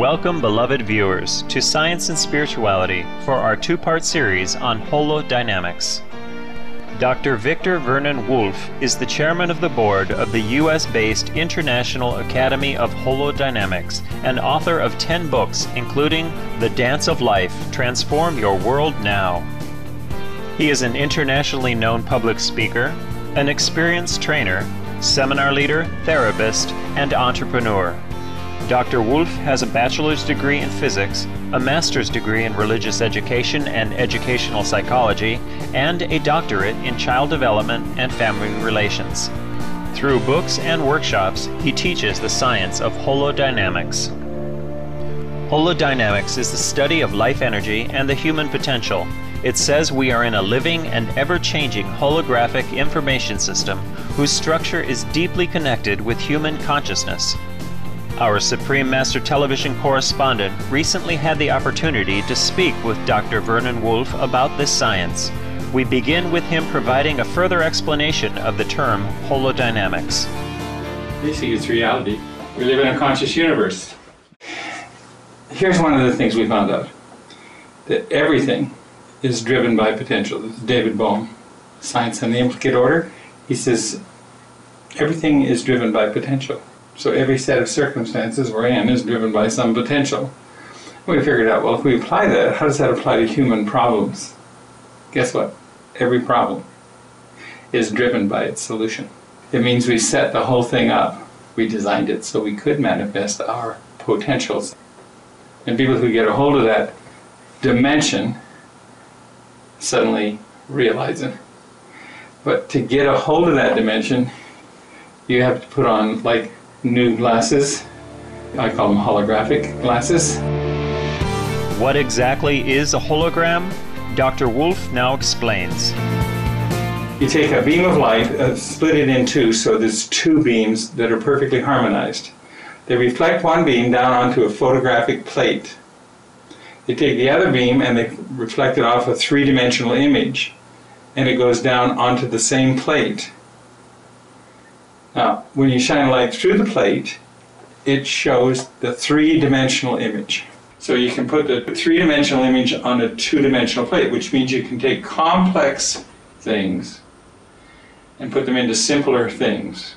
Welcome, beloved viewers, to Science and Spirituality for our two-part series on holodynamics. Dr. Victor Vernon Wolf is the chairman of the board of the U.S.-based International Academy of Holodynamics and author of 10 books, including The Dance of Life, Transform Your World Now. He is an internationally known public speaker, an experienced trainer, seminar leader, therapist, and entrepreneur. Dr. Wolf has a bachelor's degree in physics, a master's degree in religious education and educational psychology, and a doctorate in child development and family relations. Through books and workshops, he teaches the science of holodynamics. Holodynamics is the study of life energy and the human potential. It says we are in a living and ever-changing holographic information system whose structure is deeply connected with human consciousness. Our Supreme Master Television correspondent recently had the opportunity to speak with Dr. Vernon Wolf about this science. We begin with him providing a further explanation of the term holodynamics. Basically, it's reality. We live in a conscious universe. Here's one of the things we found out, that everything is driven by potential. This is David Bohm, Science and the Implicate Order. He says everything is driven by potential. So every set of circumstances we're in is driven by some potential. We figured out, well, if we apply that, how does that apply to human problems? Guess what? Every problem is driven by its solution. It means we set the whole thing up. We designed it so we could manifest our potentials. And people who get a hold of that dimension suddenly realize it. But to get a hold of that dimension, you have to put on, like, new glasses. I call them holographic glasses. What exactly is a hologram? Dr. Wolf now explains. You take a beam of light, split it in two, so there's two beams that are perfectly harmonized. They reflect one beam down onto a photographic plate. You take the other beam and they reflect it off a three-dimensional image, and it goes down onto the same plate. Now, when you shine light through the plate, it shows the three-dimensional image. So you can put the three-dimensional image on a two-dimensional plate, which means you can take complex things and put them into simpler things.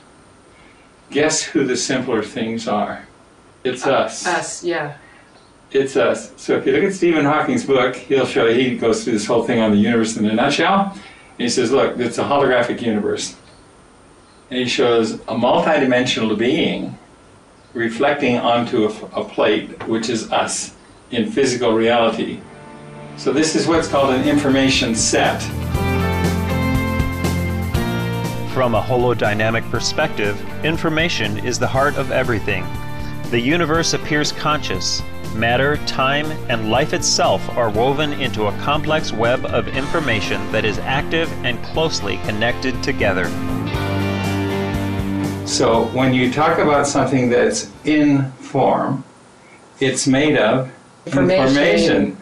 Guess who the simpler things are? It's us. Us, yeah. It's us. So if you look at Stephen Hawking's book, he'll show you, he goes through this whole thing on the universe in a nutshell. And he says, look, it's a holographic universe. And he shows a multidimensional being reflecting onto a plate, which is us, in physical reality. So this is what's called an information set. From a holodynamic perspective, information is the heart of everything. The universe appears conscious. Matter, time, and life itself are woven into a complex web of information that is active and closely connected together. So when you talk about something that's in form, it's made of information.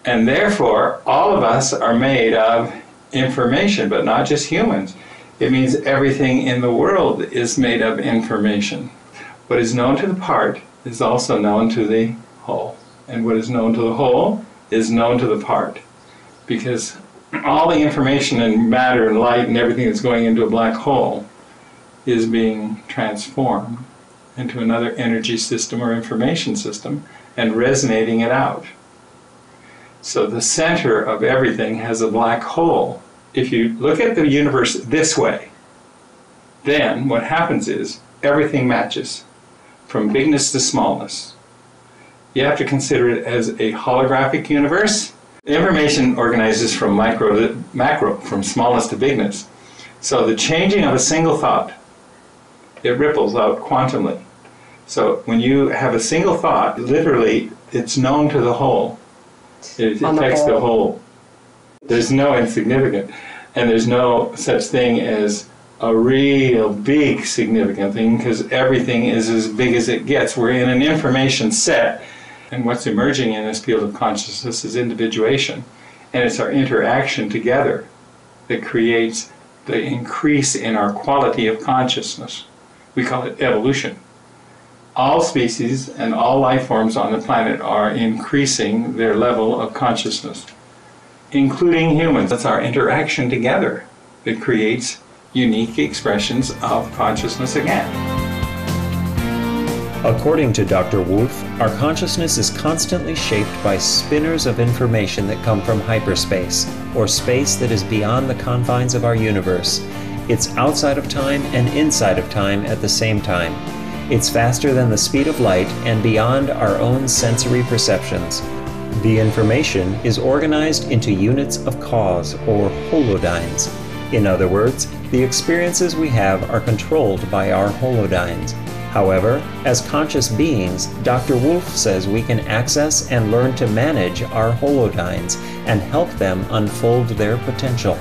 And therefore, all of us are made of information, but not just humans. It means everything in the world is made of information. What is known to the part is also known to the whole. And what is known to the whole is known to the part. Because all the information and matter and light and everything that's going into a black hole is being transformed into another energy system or information system and resonating it out. So the center of everything has a black hole. If you look at the universe this way, then what happens is everything matches from bigness to smallness. You have to consider it as a holographic universe. The information organizes from micro to macro, from smallness to bigness. So the changing of a single thought, it ripples out quantumly. So when you have a single thought, literally, it's known to the whole. It affects the whole. There's no insignificant, and there's no such thing as a real big significant thing, because everything is as big as it gets. We're in an information set, and what's emerging in this field of consciousness is individuation, and it's our interaction together that creates the increase in our quality of consciousness. We call it evolution. all species and all life forms on the planet are increasing their level of consciousness, including humans. It's our interaction together that creates unique expressions of consciousness again. According to Dr. Wolf, our consciousness is constantly shaped by spinners of information that come from hyperspace, or space that is beyond the confines of our universe. It's outside of time and inside of time at the same time. It's faster than the speed of light and beyond our own sensory perceptions. The information is organized into units of cause, or holodynes. In other words, the experiences we have are controlled by our holodynes. However, as conscious beings, Dr. Wolf says we can access and learn to manage our holodynes and help them unfold their potential.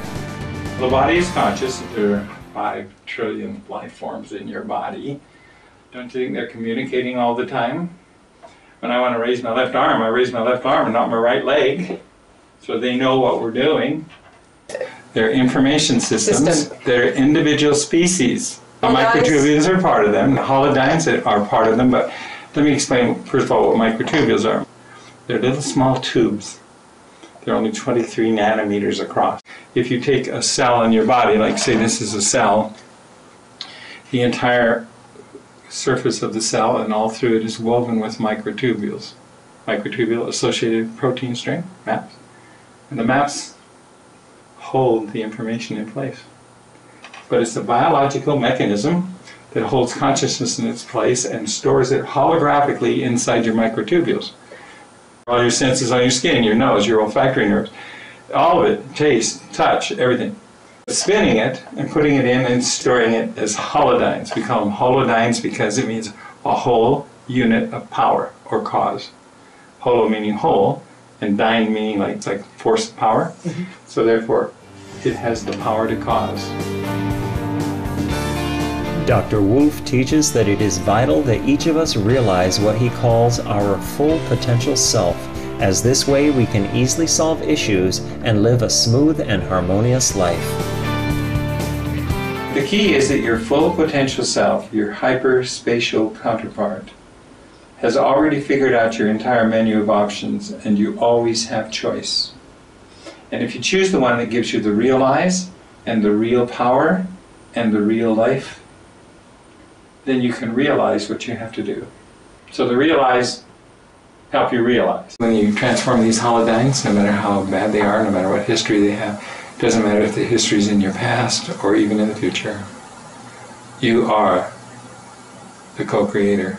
The body is conscious. There are 5 trillion life forms in your body. Don't you think they're communicating all the time? When I want to raise my left arm, I raise my left arm and not my right leg, so they know what we're doing. They're information systems. They're individual species. The microtubules are part of them. The holodynes are part of them, but let me explain first of all what microtubules are. They're little small tubes. They're only 23 nanometers across. If you take a cell in your body, like say this is a cell, the entire surface of the cell and all through it is woven with microtubules. Microtubule associated protein string, MAPS. And the MAPS hold the information in place. But it's a biological mechanism that holds consciousness in its place and stores it holographically inside your microtubules. All your senses on your skin, your nose, your olfactory nerves, all of it, taste, touch, everything. Spinning it and putting it in and storing it as holodynes. We call them holodynes because it means a whole unit of power or cause. Holo meaning whole, and dyne meaning it's like force of power. Mm-hmm. So therefore, it has the power to cause. Dr. Wolf teaches that it is vital that each of us realize what he calls our full potential self, as this way we can easily solve issues and live a smooth and harmonious life. The key is that your full potential self, your hyperspatial counterpart, has already figured out your entire menu of options, and you always have choice. And if you choose the one that gives you the real eyes and the real power and the real life, then you can realize what you have to do. So the real eyes help you realize. When you transform these holodynes, no matter how bad they are, no matter what history they have, doesn't matter if the history is in your past or even in the future, you are the co-creator.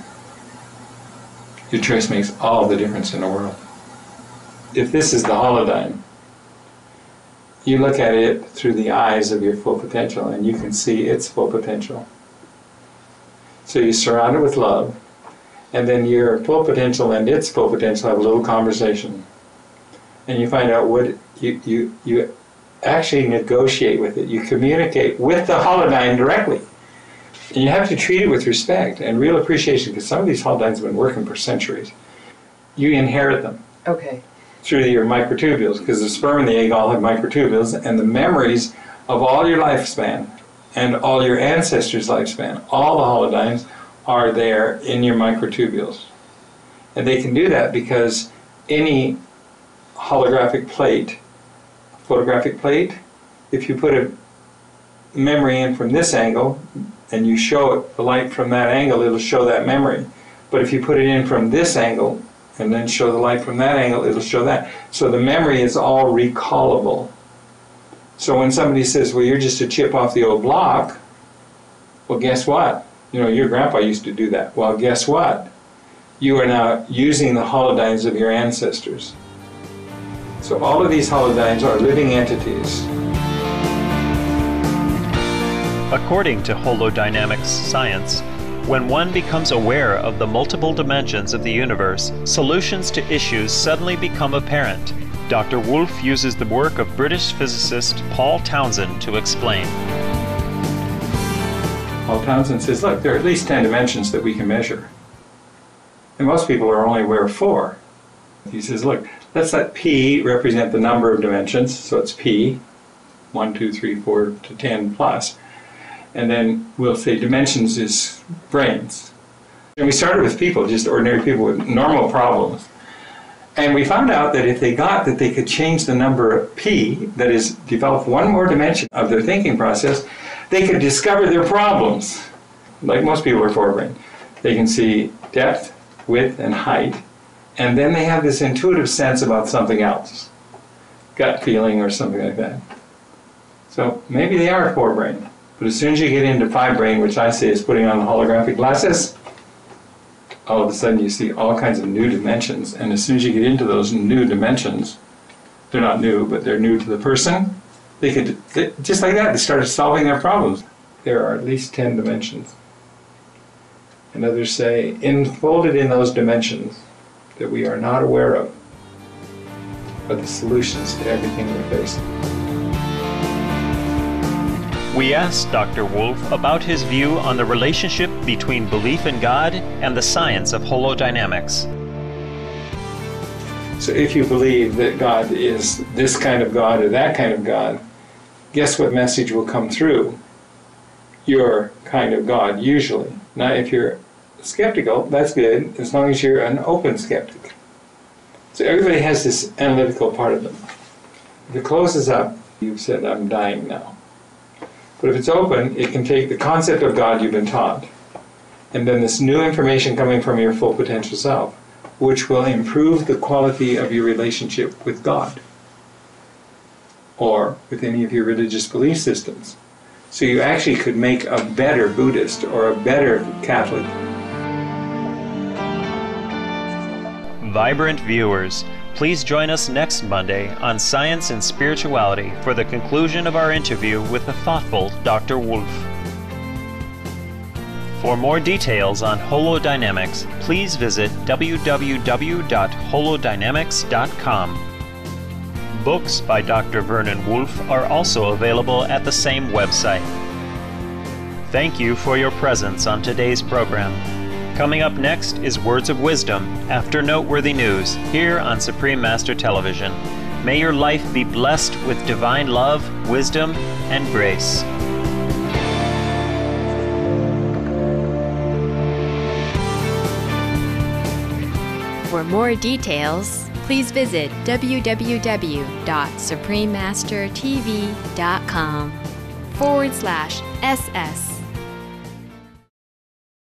Your choice makes all the difference in the world. If this is the holodyne, you look at it through the eyes of your full potential and you can see its full potential. So you surround it with love, and then your full potential and its full potential have a little conversation. And you find out what you actually negotiate with it. You communicate with the holodyne directly. And you have to treat it with respect and real appreciation, because some of these holodynes have been working for centuries. You inherit them. Okay. Through your microtubules, because the sperm and the egg all have microtubules, and the memories of all your lifespan and all your ancestors' lifespan, all the holodynes are there in your microtubules. And they can do that because any holographic plate, photographic plate, if you put a memory in from this angle and you show it the light from that angle, it'll show that memory. But if you put it in from this angle and then show the light from that angle, it'll show that. So the memory is all recallable. So when somebody says, well, you're just a chip off the old block, well, guess what? You know, your grandpa used to do that. Well, guess what? You are now using the holodynes of your ancestors. So all of these holodynes are living entities. According to holodynamics science, when one becomes aware of the multiple dimensions of the universe, solutions to issues suddenly become apparent. Dr. Wolf uses the work of British physicist Paul Townsend to explain. Paul Townsend says, look, there are at least 10 dimensions that we can measure. And most people are only aware of 4. He says, look, let's let P represent the number of dimensions, so it's P, 1, 2, 3, 4 to 10 plus. And then we'll say dimensions is brains. And we started with people, just ordinary people with normal problems. And we found out that if they got that they could change the number P, that is, develop one more dimension of their thinking process, they could discover their problems. Like most people are forebrain. They can see depth, width, and height, and then they have this intuitive sense about something else. Gut feeling or something like that. So maybe they are forebrain. But as soon as you get into five-brain, which I say is putting on the holographic glasses, all of a sudden you see all kinds of new dimensions. And as soon as you get into those new dimensions, they're not new, but they're new to the person, just like that, they started solving their problems. There are at least 10 dimensions. And others say, enfolded in those dimensions that we are not aware of, are the solutions to everything we're facing. We asked Dr. Wolf about his view on the relationship between belief in God and the science of holodynamics. So if you believe that God is this kind of God or that kind of God, guess what message will come through? Your kind of God, usually. Now, if you're skeptical, that's good, as long as you're an open skeptic. So everybody has this analytical part of them. If it closes up, you've said, I'm dying now. But if it's open, it can take the concept of God you've been taught, and then this new information coming from your full potential self, which will improve the quality of your relationship with God, or with any of your religious belief systems. So you actually could make a better Buddhist or a better Catholic. Vibrant viewers, please join us next Monday on Science and Spirituality for the conclusion of our interview with the thoughtful Dr. Wolf. For more details on holodynamics, please visit www.holodynamics.com. Books by Dr. Vernon Wolf are also available at the same website. Thank you for your presence on today's program. Coming up next is Words of Wisdom after noteworthy news here on Supreme Master Television. May your life be blessed with divine love, wisdom, and grace. For more details, please visit www.suprememastertv.com/SS